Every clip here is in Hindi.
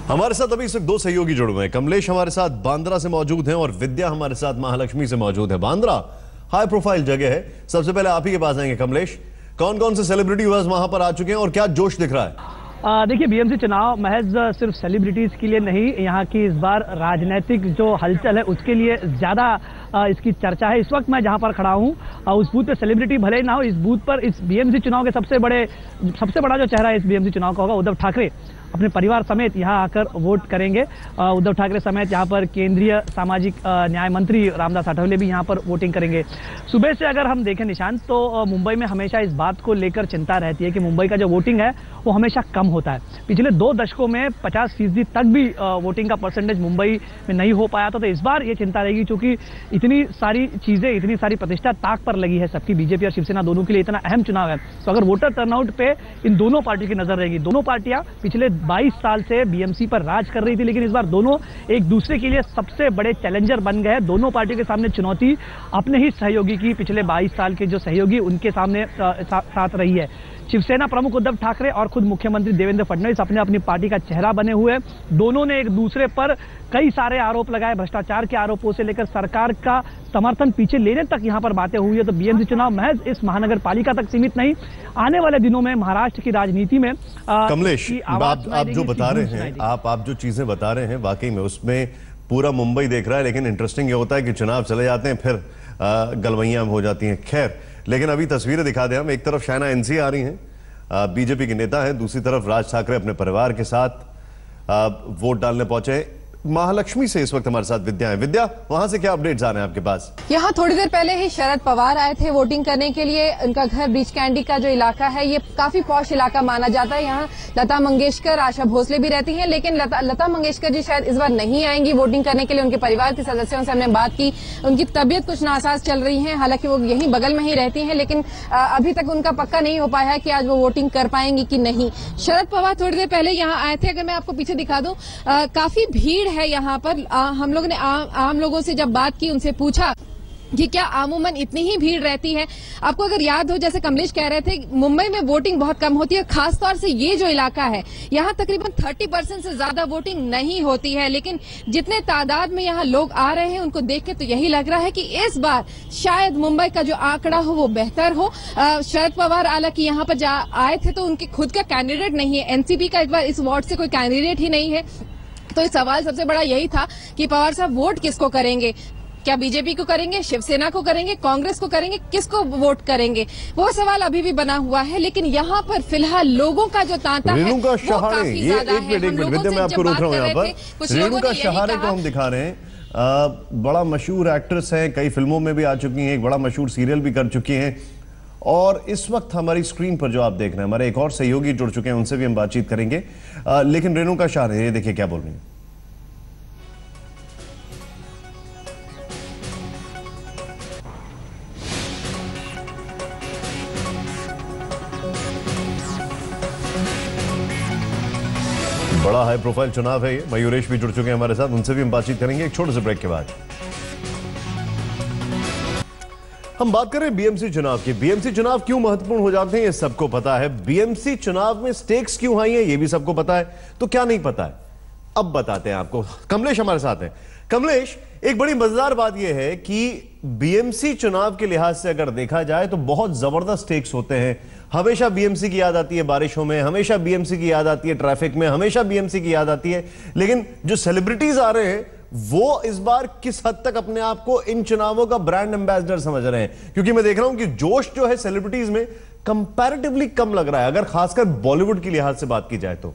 हमारे साथ अभी सिर्फ दो सहयोगी जुड़े हुए हैं। कमलेश हमारे साथ बांद्रा से मौजूद हैं और विद्या हमारे साथ महालक्ष्मी से मौजूद है। बांद्रा हाई प्रोफाइल जगह है, सबसे पहले आप ही के पास आएंगे। कमलेश, कौन कौन से सेलिब्रिटी वहां पर आ चुके हैं और क्या जोश दिख रहा है? देखिए, बीएमसी चुनाव महज सिर्फ सेलिब्रिटीज के लिए नहीं, यहाँ की इस बार राजनीतिक जो हलचल है उसके लिए ज्यादा इसकी चर्चा है। इस वक्त मैं जहाँ पर खड़ा हूँ उस बूथ पे सेलिब्रिटी भले ही ना हो, इस बूथ पर इस बीएमसी चुनाव के सबसे बड़ा जो चेहरा है इस बीएमसी चुनाव का होगा उद्धव ठाकरे अपने परिवार समेत यहाँ आकर वोट करेंगे। उद्धव ठाकरे समेत यहाँ पर केंद्रीय सामाजिक न्याय मंत्री रामदास आठवले भी यहाँ पर वोटिंग करेंगे। सुबह से अगर हम देखें निशांत, तो मुंबई में हमेशा इस बात को लेकर चिंता रहती है कि मुंबई का जो वोटिंग है वो हमेशा कम होता है। पिछले 2 दशकों में 50% तक भी वोटिंग का परसेंटेज मुंबई में नहीं हो पाया था। तो इस बार ये चिंता रहेगी, क्योंकि इतनी सारी चीजें, इतनी सारी प्रतिष्ठा ताक पर लगी है सबकी, बीजेपी और शिवसेना दोनों के लिए इतना अहम चुनाव है। तो अगर वोटर टर्नआउट पे इन दोनों पार्टी की नजर रहेगी। दोनों पार्टियां पिछले 22 साल से बीएमसी पर राज कर रही थी, लेकिन इस बार दोनों एक दूसरे के लिए सबसे बड़े चैलेंजर बन गए। दोनों पार्टियों के सामने चुनौती अपने ही सहयोगी की, पिछले 22 साल के जो सहयोगी उनके सामने साथ रही है। शिवसेना प्रमुख उद्धव ठाकरे और खुद मुख्यमंत्री देवेंद्र फडणवीस अपने अपनी पार्टी का चेहरा बने हुए। दोनों ने एक दूसरे पर कई सारे आरोप लगाए, भ्रष्टाचार के आरोपों से लेकर सरकार का समर्थन पीछे लेने तक यहाँ पर बातें हुई है। तो बीएमसी चुनाव महज इस महानगर पालिका तक सीमित नहीं, आने वाले दिनों में महाराष्ट्र की राजनीति में कमलेश, आप जो बता रहे हैं, आप जो चीजें बता रहे हैं वाकई में उसमें पूरा मुंबई देख रहा है। लेकिन इंटरेस्टिंग ये होता है कि चुनाव चले जाते हैं फिर गलवैयां हो जाती हैं। खैर, लेकिन अभी तस्वीरें दिखा दें हम। एक तरफ शहना एनसी आ रही हैं, बीजेपी के नेता हैं, दूसरी तरफ राज ठाकरे अपने परिवार के साथ वोट डालने पहुंचे। महालक्ष्मी से इस वक्त हमारे साथ विद्या है। विद्या, वहां से क्या अपडेट्स आ रहे हैं आपके पास? यहाँ थोड़ी देर पहले ही शरद पवार आए थे वोटिंग करने के लिए। उनका घर ब्रिज कैंडी का जो इलाका है ये काफी पॉश इलाका माना जाता है। यहाँ लता मंगेशकर, आशा भोसले भी रहती हैं, लेकिन लता मंगेशकर जी शायद इस बार नहीं आएंगी वोटिंग करने के लिए। उनके परिवार के सदस्यों से हमने बात की, उनकी तबियत कुछ नासाज चल रही है। हालांकि वो यहीं बगल में ही रहती हैं, लेकिन अभी तक उनका पक्का नहीं हो पाया है कि आज वो वोटिंग कर पाएंगी कि नहीं। शरद पवार थोड़ी देर पहले यहाँ आए थे। अगर मैं आपको पीछे दिखा दूं, काफी भीड़ है यहाँ पर। हम लोगों ने आम लोगों से जब बात की, उनसे पूछा कि क्या आमूमन इतनी ही भीड़ रहती है। आपको अगर याद हो, जैसे कमलेश कह रहे थे, मुंबई में वोटिंग बहुत कम होती है, खासतौर से ये जो इलाका है यहाँ तकरीबन 30% से ज्यादा वोटिंग नहीं होती है। लेकिन जितने तादाद में यहाँ लोग आ रहे हैं उनको देख के तो यही लग रहा है कि इस बार शायद मुंबई का जो आंकड़ा हो वो बेहतर हो। शरद पवार हालांकि यहाँ पर आए थे तो उनके खुद का कैंडिडेट नहीं है, एनसीपी का इस बार इस वार्ड से कोई कैंडिडेट ही नहीं है। तो इस सवाल सबसे बड़ा यही था कि पवार साहब वोट किसको करेंगे, क्या बीजेपी को करेंगे, शिवसेना को करेंगे, कांग्रेस को करेंगे, किसको वोट करेंगे, वो सवाल अभी भी बना हुआ है। लेकिन यहाँ पर फिलहाल लोगों का जो तांता है वो काफी ज्यादा है। मैं आपको रोक रहा हूँ यहाँ पर। रेणुका शहारे को हम दिखा रहे हैं, बड़ा मशहूर एक्ट्रेस है, कई फिल्मों में भी आ चुकी हैं, एक बड़ा मशहूर सीरियल भी कर चुकी हैं। और इस वक्त हमारी स्क्रीन पर जो आप देख रहे हैं, हमारे एक और सहयोगी जुड़ चुके हैं, उनसे भी हम बातचीत करेंगे। लेकिन रेणुका शहारे, ये देखिए क्या बोल रही हैं। बड़ा हाई प्रोफाइल चुनाव है ये। मयूरेश भी जुड़ चुके हैं हमारे साथ, उनसे भी हम बातचीत करेंगे एक छोटे से ब्रेक के बाद। हम बात करें बीएमसी चुनाव की। बीएमसी चुनाव क्यों महत्वपूर्ण हो जाते हैं ये सबको पता है। बीएमसी चुनाव में स्टेक्स क्यों हाई है ये भी सबको पता है। तो क्या नहीं पता है, अब बताते हैं आपको। कमलेश हमारे साथ हैं। कमलेश, एक बड़ी मजेदार बात यह है कि बीएमसी चुनाव के लिहाज से अगर देखा जाए तो बहुत जबरदस्त स्टेक्स होते हैं। हमेशा बीएमसी की याद आती है बारिशों में, हमेशा बीएमसी की याद आती है ट्रैफिक में, हमेशा बीएमसी की याद आती है। लेकिन जो सेलिब्रिटीज आ रहे हैं वो इस बार किस हद तक अपने आप को इन चुनावों का ब्रांड एम्बेसडर समझ रहे हैं? क्योंकि मैं देख रहा हूं कि जोश जो है सेलिब्रिटीज में कंपैरेटिवली कम लग रहा है, अगर खासकर बॉलीवुड के लिहाज से बात की जाए तो।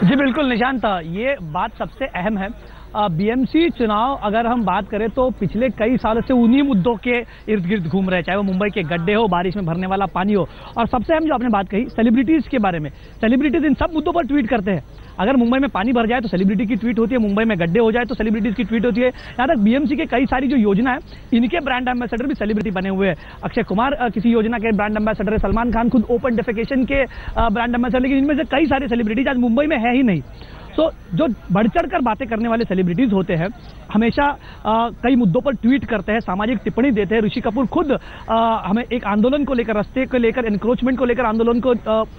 जी बिल्कुल निशांत, ये बात सबसे अहम है। बीएमसी चुनाव अगर हम बात करें तो पिछले कई सालों से उन्हीं मुद्दों के इर्द गिर्द घूम रहे हैं, चाहे वो मुंबई के गड्ढे हो, बारिश में भरने वाला पानी हो, और सबसे अहम जो आपने बात कही सेलिब्रिटीज के बारे में। सेलिब्रिटीज इन सब मुद्दों पर ट्वीट करते हैं। अगर मुंबई में पानी भर जाए तो सेलिब्रिटी की ट्वीट होती है, मुंबई में गड्ढे हो जाए तो सेलिब्रिटीज की ट्वीट होती है। यहाँ तक बीएमसी के कई सारी जो योजना है इनके ब्रांड एम्बेसडर भी सेलिब्रिटी बने हुए हैं। अक्षय कुमार किसी योजना के ब्रांड एम्बेसडर है, सलमान खान खुद ओपन डेफिकेशन के ब्रांड एम्बेसडर, लेकिन इनमें से कई सारे सेलिब्रिटीज आज मुंबई में है ही नहीं। सो जो बढ़ चढ़ कर बातें करने वाले सेलिब्रिटीज होते हैं हमेशा कई मुद्दों पर ट्वीट करते हैं, सामाजिक टिप्पणी देते हैं। ऋषि कपूर खुद हमें एक आंदोलन को लेकर, रास्ते को लेकर, एनक्रोचमेंट को लेकर आंदोलन को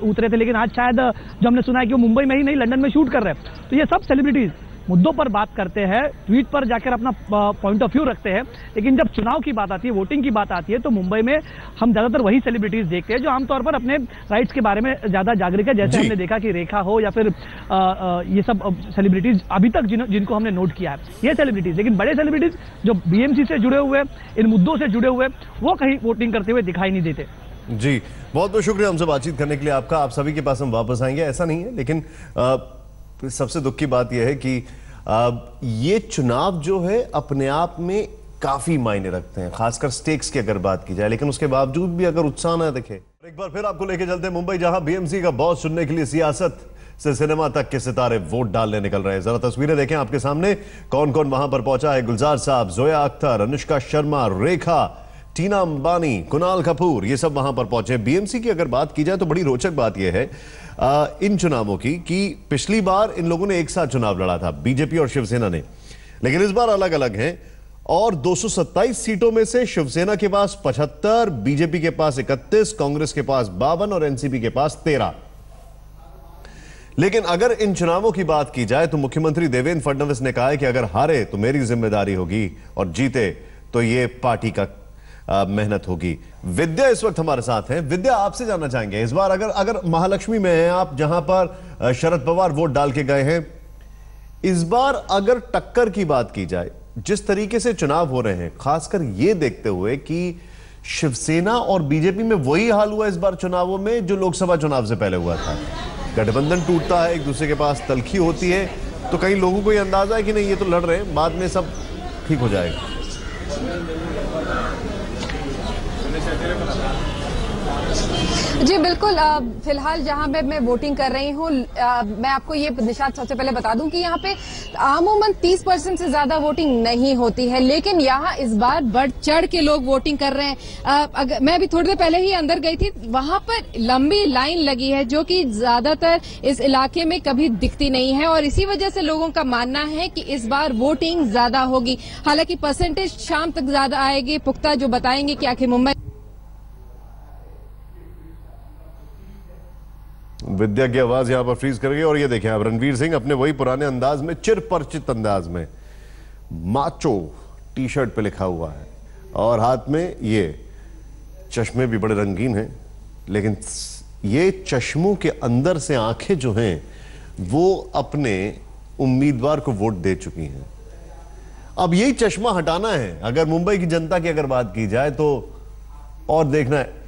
उतरे थे, लेकिन आज शायद जो हमने सुना है कि वो मुंबई में ही नहीं लंदन में शूट कर रहे हैं। तो ये सब सेलिब्रिटीज मुद्दों पर बात करते हैं, ट्वीट पर जाकर अपना पॉइंट ऑफ व्यू रखते हैं, लेकिन जब चुनाव की बात आती है, वोटिंग की बात आती है, तो मुंबई में हम ज्यादातर वही सेलिब्रिटीज देखते हैं जो आमतौर पर अपने राइट्स के बारे में ज्यादा जागरूक है। जैसे हमने देखा कि रेखा हो या फिर ये सब सेलिब्रिटीज अभी तक जिनको हमने नोट किया है, ये सेलिब्रिटीज। लेकिन बड़े सेलिब्रिटीज जो बीएमसी से जुड़े हुए, इन मुद्दों से जुड़े हुए, वो कहीं वोटिंग करते हुए दिखाई नहीं देते। जी, बहुत बहुत शुक्रिया हमसे बातचीत करने के लिए आपका। आप सभी के पास हम वापस आएंगे, ऐसा नहीं है, लेकिन सबसे दुख की बात यह है कि ये चुनाव जो है अपने आप में काफी मायने रखते हैं, खासकर स्टेक्स की अगर बात की जाए, लेकिन उसके बावजूद भी अगर उत्साह ना दिखे। एक बार फिर आपको लेके चलते हैं मुंबई, जहां बीएमसी का बॉस चुनने के लिए सियासत से सिनेमा तक के सितारे वोट डालने निकल रहे हैं। जरा तस्वीरें देखें आपके सामने, कौन कौन वहां पर पहुंचा है। गुलजार साहब, जोया अख्तर, अनुष्का शर्मा, रेखा, टीना अंबानी, कुणाल कपूर, ये सब वहां पर पहुंचे। बीएमसी की अगर बात की जाए तो बड़ी रोचक बात यह है इन चुनावों की कि पिछली बार इन लोगों ने एक साथ चुनाव लड़ा था, बीजेपी और शिवसेना ने, लेकिन इस बार अलग अलग हैं। और 227 सीटों में से शिवसेना के पास 75, बीजेपी के पास 31, कांग्रेस के पास 52 और एनसीपी के पास 13। लेकिन अगर इन चुनावों की बात की जाए तो मुख्यमंत्री देवेंद्र फडणवीस ने कहा है कि अगर हारे तो मेरी जिम्मेदारी होगी और जीते तो ये पार्टी का मेहनत होगी। विद्या इस वक्त हमारे साथ हैं। विद्या, आपसे जानना चाहेंगे, इस बार अगर महालक्ष्मी में हैं आप, जहां पर शरद पवार वोट डाल के गए हैं, इस बार अगर टक्कर की बात की जाए, जिस तरीके से चुनाव हो रहे हैं, खासकर ये देखते हुए कि शिवसेना और बीजेपी में वही हाल हुआ इस बार चुनावों में जो लोकसभा चुनाव से पहले हुआ था, गठबंधन टूटता है, एक दूसरे के पास तलखी होती है, तो कई लोगों को यह अंदाजा है कि नहीं ये तो लड़ रहे हैं, बाद में सब ठीक हो जाएगा। जी बिल्कुल, फिलहाल जहां पे मैं वोटिंग कर रही हूं, मैं आपको ये निशात सबसे पहले बता दूं कि यहां पे अमूमन 30% से ज्यादा वोटिंग नहीं होती है, लेकिन यहां इस बार बढ़ चढ़ के लोग वोटिंग कर रहे हैं। मैं अभी थोड़ी देर पहले ही अंदर गई थी, वहां पर लंबी लाइन लगी है जो कि ज्यादातर इस इलाके में कभी दिखती नहीं है, और इसी वजह से लोगों का मानना है कि इस बार वोटिंग ज्यादा होगी। हालांकि परसेंटेज शाम तक ज्यादा आएगी, पुख्ता जो बताएंगे कि आखिर मुंबई। विद्या की आवाज यहां पर फ्रीज कर गई और ये देखें आप, रणवीर सिंह अपने वही पुराने अंदाज में, चिरपरिचित अंदाज में, माचो टी शर्ट पे लिखा हुआ है और हाथ में ये चश्मे भी बड़े रंगीन हैं, लेकिन ये चश्मों के अंदर से आंखें जो हैं वो अपने उम्मीदवार को वोट दे चुकी हैं। अब यही चश्मा हटाना है अगर मुंबई की जनता की अगर बात की जाए तो, और देखना है।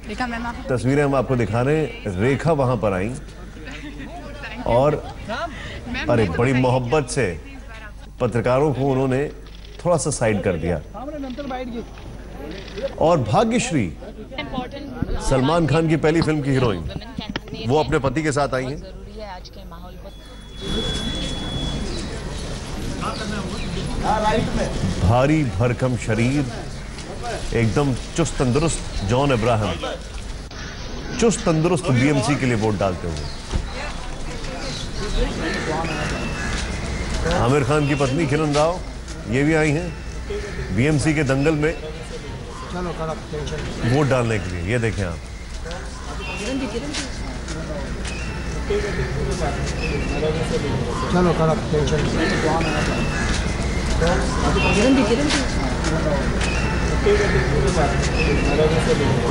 तस्वीरें हम आपको दिखा रहे हैं, रेखा वहां पर आई और अरे बड़ी मोहब्बत से पत्रकारों को उन्होंने थोड़ा सा साइड कर दिया। और भाग्यश्री, सलमान खान की पहली फिल्म की हीरोइन, वो अपने पति के साथ आई हैं। भारी भरकम शरीर, एकदम चुस्त तंदुरुस्त जॉन इब्राहिम, चुस्त तंदुरुस्त बीएमसी के लिए वोट डालते हुए। आमिर खान की पत्नी किरण राव ये भी आई हैं बीएमसी के दंगल में वोट डालने के लिए। ये देखें आप,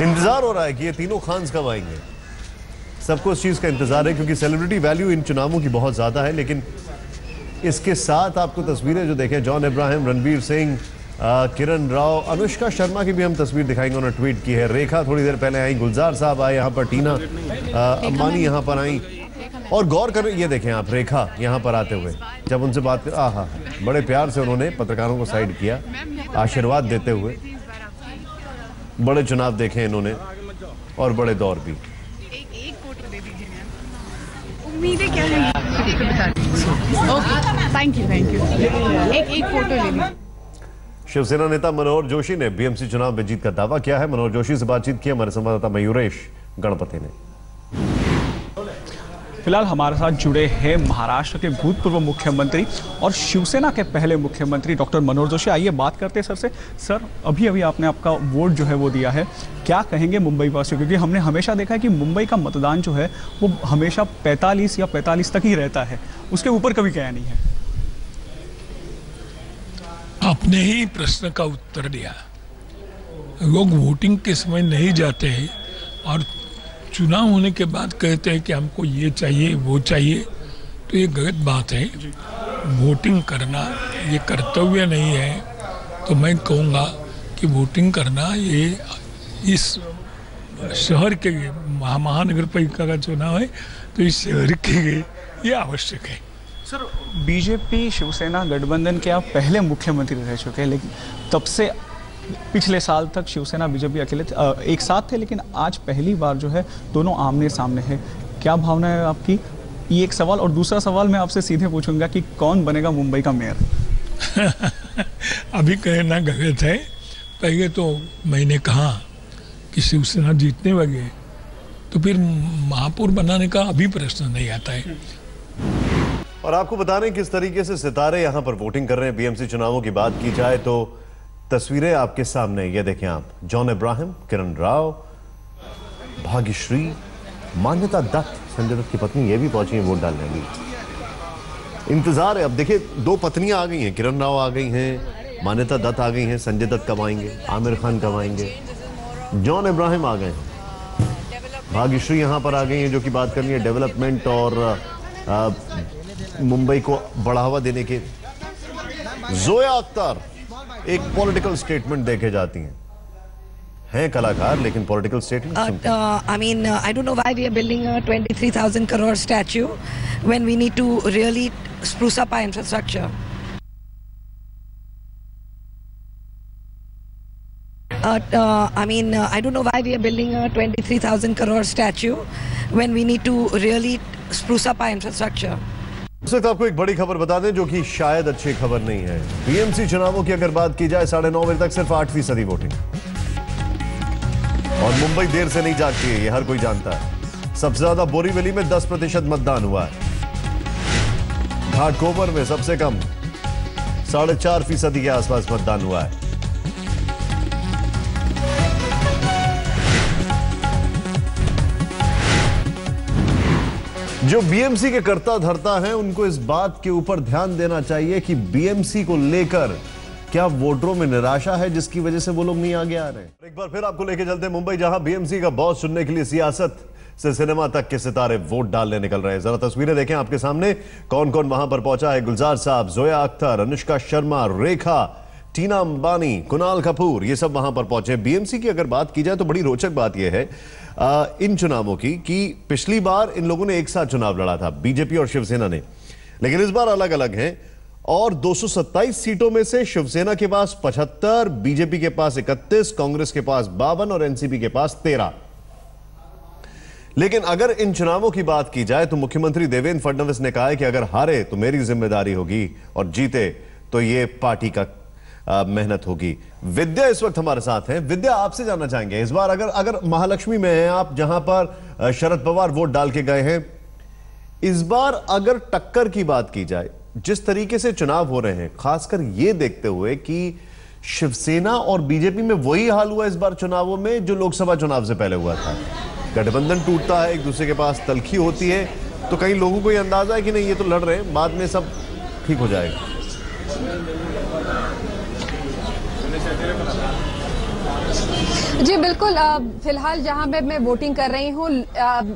इंतजार हो रहा है कि ये तीनों खान्स कब आएंगे। सबको इस चीज का इंतजार है क्योंकि सेलिब्रिटी वैल्यू इन चुनावों की बहुत ज्यादा है। लेकिन इसके साथ आपको तस्वीरें जो देखें, जॉन इब्राहिम, रणवीर सिंह, किरण राव, अनुष्का शर्मा की भी हम तस्वीर दिखाएंगे, उन्होंने ट्वीट की है। रेखा थोड़ी देर पहले आई, गुलजार साहब आए यहाँ पर, टीना अंबानी यहाँ पर आई। और गौर करें, ये देखें आप, रेखा यहाँ पर आते हुए जब उनसे बात कर, आहा, बड़े प्यार से उन्होंने पत्रकारों को साइड किया, आशीर्वाद देते हुए। बड़े चुनाव देखे इन्होंने और बड़े दौर भी। एक फोटो दे दीजिए मैम, उम्मीदें क्या है? ओके, थैंक यू एक फोटो ले लीजिए। शिवसेना नेता मनोहर जोशी ने बीएमसी चुनाव में जीत का दावा किया है। मनोहर जोशी से बातचीत की हमारे संवाददाता मयूरेश गणपति ने। फिलहाल हमारे साथ जुड़े हैं महाराष्ट्र के भूतपूर्व मुख्यमंत्री और शिवसेना के पहले मुख्यमंत्री डॉक्टर मनोहर जोशी। आइए बात करते हैं सर से। सर, अभी अभी आपने आपका वोट जो है वो दिया है, क्या कहेंगे मुंबई वासियों, क्योंकि हमने हमेशा देखा है कि मुंबई का मतदान जो है वो हमेशा 45 या 45 तक ही रहता है, उसके ऊपर कभी गया नहीं है। आपने ही प्रश्न का उत्तर दिया। लोग वोटिंग के समय नहीं जाते हैं और चुनाव होने के बाद कहते हैं कि हमको ये चाहिए वो चाहिए, तो ये गलत बात है। वोटिंग करना ये कर्तव्य नहीं है, तो मैं कहूँगा कि वोटिंग करना ये इस शहर के लिए, महानगर पालिका का चुनाव है तो इस शहर के लिए ये आवश्यक है। सर, बीजेपी शिवसेना गठबंधन के आप पहले मुख्यमंत्री रह चुके हैं, लेकिन तब से पिछले साल तक शिवसेना बीजेपी अकेले एक साथ थे, लेकिन आज पहली बार जो है दोनों आमने सामने है। क्या भावना है आपकी? ये एक सवाल, और दूसरा सवाल मैं आपसे सीधे पूछूंगा कि कौन बनेगा मुंबई का मेयर? अभी कहना गलत है। पहले तो मैंने कहा कि शिवसेना जीतने लगे तो फिर महापौर बनाने का अभी प्रश्न नहीं आता है। और आपको बता रहे किस तरीके से सितारे यहां पर वोटिंग कर रहे हैं। बीएमसी चुनावों की बात की जाए तो तस्वीरें आपके सामने, ये देखें आप, जॉन इब्राहिम, किरण राव, भाग्यश्री, मान्यता दत्त, संजय दत्त की पत्नी, ये भी पहुंची है वोट डालने की। इंतजार है, अब देखिए दो पत्नियां आ गई हैं, किरण राव आ गई हैं, मान्यता दत्त आ गई हैं, संजय दत्त कब आएंगे, आमिर खान कब आएंगे, जॉन इब्राहिम आ गए हैं, भाग्यश्री यहां पर आ गई हैं जो कि बात करनी है डेवलपमेंट और मुंबई को बढ़ावा देने के। जोया अख्तर एक पॉलिटिकल स्टेटमेंट देके जाती हैं कलाकार, लेकिन political statement I mean, I don't know why we are building a 23,000 crore statue when we need to really spruce up our infrastructure. I mean, I don't know why we are building a 23,000 crore statue when we need to really spruce up our infrastructure. इस वक्त आपको एक बड़ी खबर बता दें जो कि शायद अच्छी खबर नहीं है। बीएमसी चुनावों की अगर बात की जाए 9:30 बजे तक सिर्फ 8% वोटिंग, और मुंबई देर से नहीं जागती है, ये हर कोई जानता है। सबसे ज्यादा बोरीवली में 10% मतदान हुआ है, घाटकोपर में सबसे कम 4.5% के आसपास मतदान हुआ है। जो बीएमसी के कर्ता धर्ता हैं उनको इस बात के ऊपर ध्यान देना चाहिए कि बीएमसी को लेकर क्या वोटरों में निराशा है जिसकी वजह से वो लोग नहीं आगे आ रहे। एक बार फिर आपको लेके चलते हैं मुंबई, जहां बीएमसी का बॉस चुनने के लिए सियासत से सिनेमा तक के सितारे वोट डालने निकल रहे हैं। जरा तस्वीरें देखें आपके सामने, कौन कौन वहां पर पहुंचा है। गुलजार साहब, जोया अख्तर, अनुष्का शर्मा, रेखा, टीना अंबानी, कुणाल कपूर, ये सब वहां पर पहुंचे। बीएमसी की अगर बात की जाए तो बड़ी रोचक बात यह है इन चुनावों की कि पिछली बार इन लोगों ने एक साथ चुनाव लड़ा था, बीजेपी और शिवसेना ने, लेकिन इस बार अलग अलग हैं। और 227 सीटों में से शिवसेना के पास 75, बीजेपी के पास 31, कांग्रेस के पास 52 और एनसीपी के पास 13। लेकिन अगर इन चुनावों की बात की जाए तो मुख्यमंत्री देवेंद्र फडणवीस ने कहा है कि अगर हारे तो मेरी जिम्मेदारी होगी और जीते तो ये पार्टी का मेहनत होगी। विद्या इस वक्त हमारे साथ हैं। विद्या, आपसे जानना चाहेंगे इस बार अगर महालक्ष्मी में हैं आप, जहां पर शरद पवार वोट डाल के गए हैं, इस बार अगर टक्कर की बात की जाए, जिस तरीके से चुनाव हो रहे हैं, खासकर यह देखते हुए कि शिवसेना और बीजेपी में वही हाल हुआ इस बार चुनावों में जो लोकसभा चुनाव से पहले हुआ था, गठबंधन टूटता है, एक दूसरे के पास तलखी होती है, तो कई लोगों को यह अंदाजा है कि नहीं ये तो लड़ रहे हैं, बाद में सब ठीक हो जाएगा। जी बिल्कुल, फिलहाल जहां पे मैं वोटिंग कर रही हूं,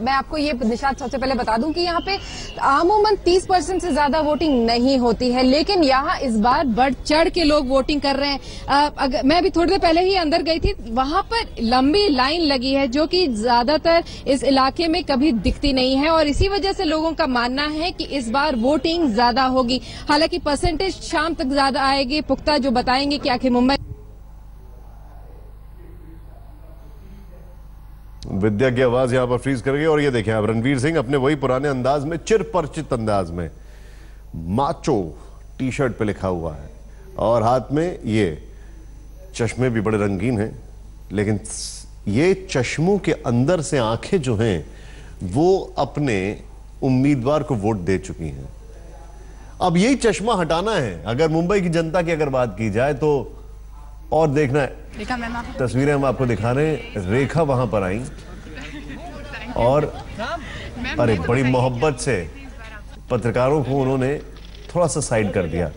मैं आपको ये निशात सबसे पहले बता दूं कि यहाँ पे आमूमन 30% से ज्यादा वोटिंग नहीं होती है, लेकिन यहाँ इस बार बढ़ चढ़ के लोग वोटिंग कर रहे हैं। मैं अभी थोड़ी देर पहले ही अंदर गई थी, वहां पर लंबी लाइन लगी है जो कि ज्यादातर इस इलाके में कभी दिखती नहीं है, और इसी वजह से लोगों का मानना है कि इस बार वोटिंग ज्यादा होगी। हालांकि परसेंटेज शाम तक ज्यादा आएगी, पुख्ता जो बताएंगे कि आखिर मुंबई। विद्या की आवाज यहां पर फ्रीज कर गई, और ये देखें आप, रणवीर सिंह अपने वही पुराने अंदाज में, चिरपरिचित अंदाज में, माचो टी शर्ट पे लिखा हुआ है, और हाथ में ये चश्मे भी बड़े रंगीन हैं, लेकिन ये चश्मों के अंदर से आंखें जो हैं वो अपने उम्मीदवार को वोट दे चुकी हैं। अब यही चश्मा हटाना है अगर मुंबई की जनता की अगर बात की जाए तो। और देखना है तस्वीरें हम आपको दिखा रहे हैं, रेखा वहां पर आई और अरे बड़ी मोहब्बत से पत्रकारों को उन्होंने थोड़ा सा साइड कर दिया।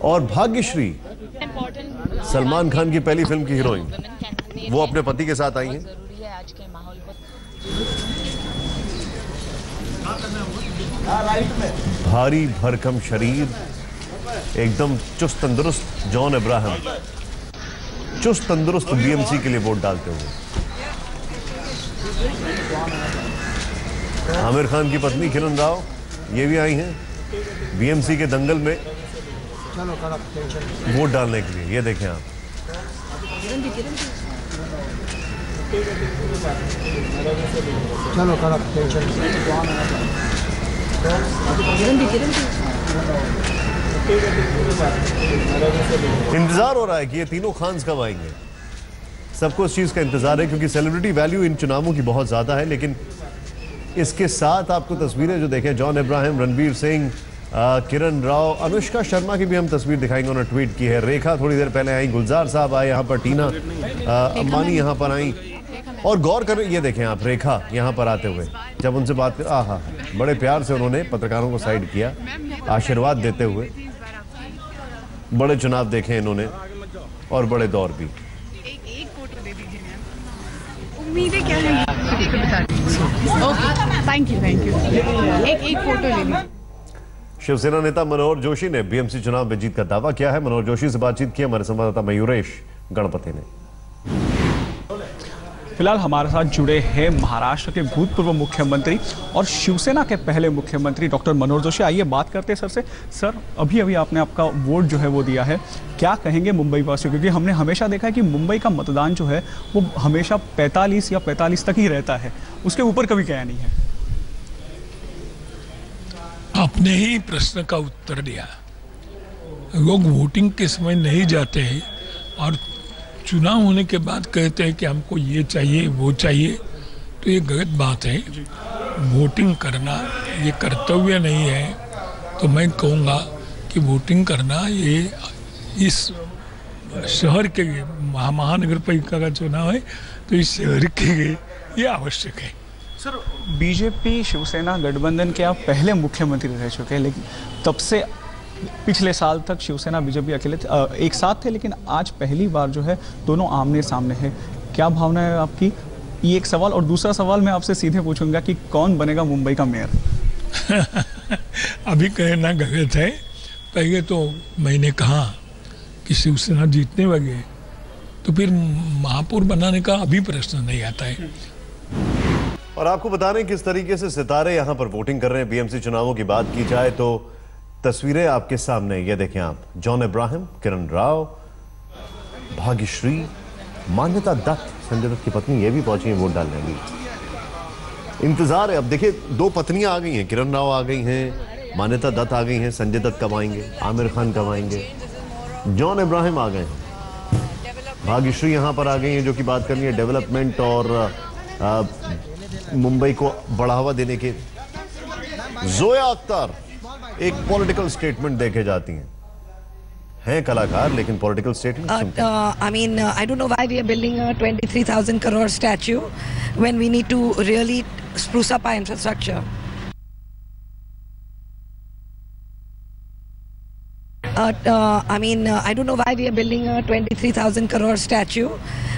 और भाग्यश्री सलमान खान की पहली फिल्म की हीरोइन, वो अपने पति के साथ आई हैं। भारी भरकम शरीर, एकदम चुस्त तंदुरुस्त जॉन अब्राहम, चुस्त तंदुरुस्त बीएमसी के लिए वोट डालते हुए। आमिर खान की पत्नी किरण राव ये भी आई हैं बीएमसी के दंगल में वोट डालने के लिए। ये देखें आप, इंतजार हो रहा है कि ये तीनों खान्स कब आएंगे। सबको इस चीज का इंतजार है क्योंकि सेलिब्रिटी वैल्यू इन चुनावों की बहुत ज्यादा है। लेकिन इसके साथ आपको तस्वीरें जो देखें, जॉन अब्राहम, रणवीर सिंह, किरण राव, अनुष्का शर्मा की भी हम तस्वीर दिखाएंगे, उन्होंने ट्वीट की है। रेखा थोड़ी देर पहले आई, गुलजार साहब आए यहाँ पर, टीना अंबानी यहाँ पर आई। और गौर करें, ये देखें आप, रेखा यहाँ पर आते हुए जब उनसे बात कर, आहा, बड़े प्यार से उन्होंने पत्रकारों को साइड किया, आशीर्वाद देते हुए। बड़े चुनाव देखे इन्होंने और बड़े दौर भी। एक फोटो दे दीजिए मैम, उम्मीदें क्या है? ओके, थैंक यू एक फोटो ले लीजिए। शिवसेना नेता मनोहर जोशी ने बीएमसी चुनाव में जीत का दावा किया है। मनोहर जोशी से बातचीत की हमारे संवाददाता मयूरेश गणपति ने। फिलहाल हमारे साथ जुड़े हैं महाराष्ट्र के भूतपूर्व मुख्यमंत्री और शिवसेना के पहले मुख्यमंत्री डॉक्टर मनोहर जोशी। आइए बात करते हैं सर से। सर, अभी अभी आपने आपका वोट जो है वो दिया है, क्या कहेंगे मुंबई वासियों? क्योंकि हमने हमेशा देखा है कि मुंबई का मतदान जो है वो हमेशा 45 या 45 तक ही रहता है, उसके ऊपर कभी गया नहीं है। आपने ही प्रश्न का उत्तर दिया। लोग वोटिंग के समय नहीं जाते हैं और चुनाव होने के बाद कहते हैं कि हमको ये चाहिए वो चाहिए, तो ये गलत बात है। वोटिंग करना ये कर्तव्य नहीं है। तो मैं कहूँगा कि वोटिंग करना ये इस शहर के लिए, महानगर पालिका का चुनाव है तो इस शहर के लिए ये आवश्यक है। सर, बीजेपी शिवसेना गठबंधन के आप पहले मुख्यमंत्री रह चुके हैं, लेकिन तब से पिछले साल तक शिवसेना बीजेपी अकेले एक साथ थे, लेकिन आज पहली बार जो है दोनों आमने सामने है। क्या भावना है आपकी? ये एक सवाल। और दूसरा सवाल मैं आपसे सीधे पूछूंगा कि कौन बनेगा मुंबई का मेयर? अभी कहना गलत है। पहले तो मैंने कहा कि शिवसेना जीतने लगे तो फिर महापौर बनाने का अभी प्रश्न नहीं आता है। और आपको बता रहे हैं किस तरीके से सितारे यहां पर वोटिंग कर रहे हैं। बीएमसी चुनावों की बात की जाए तो तस्वीरें आपके सामने, ये देखें आप, जॉन अब्राहम, किरण राव, भाग्यश्री, मान्यता दत्त, संजय दत्त की पत्नी, ये भी पहुंची हैं वोट डालने की। इंतजार है। अब देखिए, दो पत्नियां आ गई हैं, किरण राव आ गई हैं, मान्यता दत्त आ गई हैं, संजय दत्त कब आएंगे, आमिर खान कब आएंगे, जॉन अब्राहम आ गए हैं, भाग्यश्री यहां पर आ गई हैं जो कि बात करनी है डेवलपमेंट और मुंबई को बढ़ावा देने के। जोया अख्तर एक पॉलिटिकल स्टेटमेंट देके जाती हैं कलाकार, लेकिन political statement. I mean, I don't know why we are building a 23,000 crore statue when we need to really spruce up our infrastructure. I mean, I don't know why we are building a 23,000 crore statue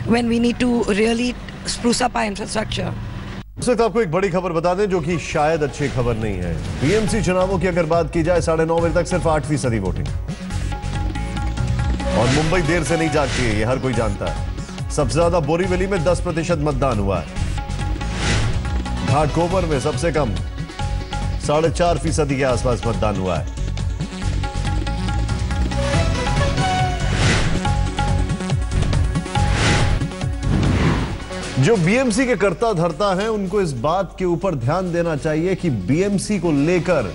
when we need to really spruce up our infrastructure. इस वक्त आपको एक बड़ी खबर बता दें जो कि शायद अच्छी खबर नहीं है। बीएमसी चुनावों की अगर बात की जाए, 9:30 बजे तक सिर्फ 8% वोटिंग, और मुंबई देर से नहीं जागती है, ये हर कोई जानता है। सबसे ज्यादा बोरीवली में 10% मतदान हुआ है। घाटकोपर में सबसे कम 4.5% के आसपास मतदान हुआ है। जो बीएमसी के कर्ता धर्ता हैं उनको इस बात के ऊपर ध्यान देना चाहिए कि बीएमसी को लेकर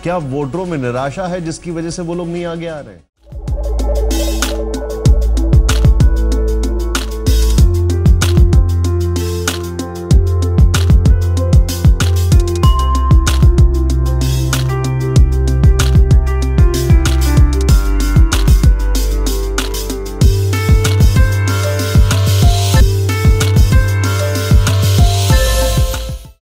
क्या वोटरों में निराशा है जिसकी वजह से वो लोग नहीं आगे आ रहे हैं।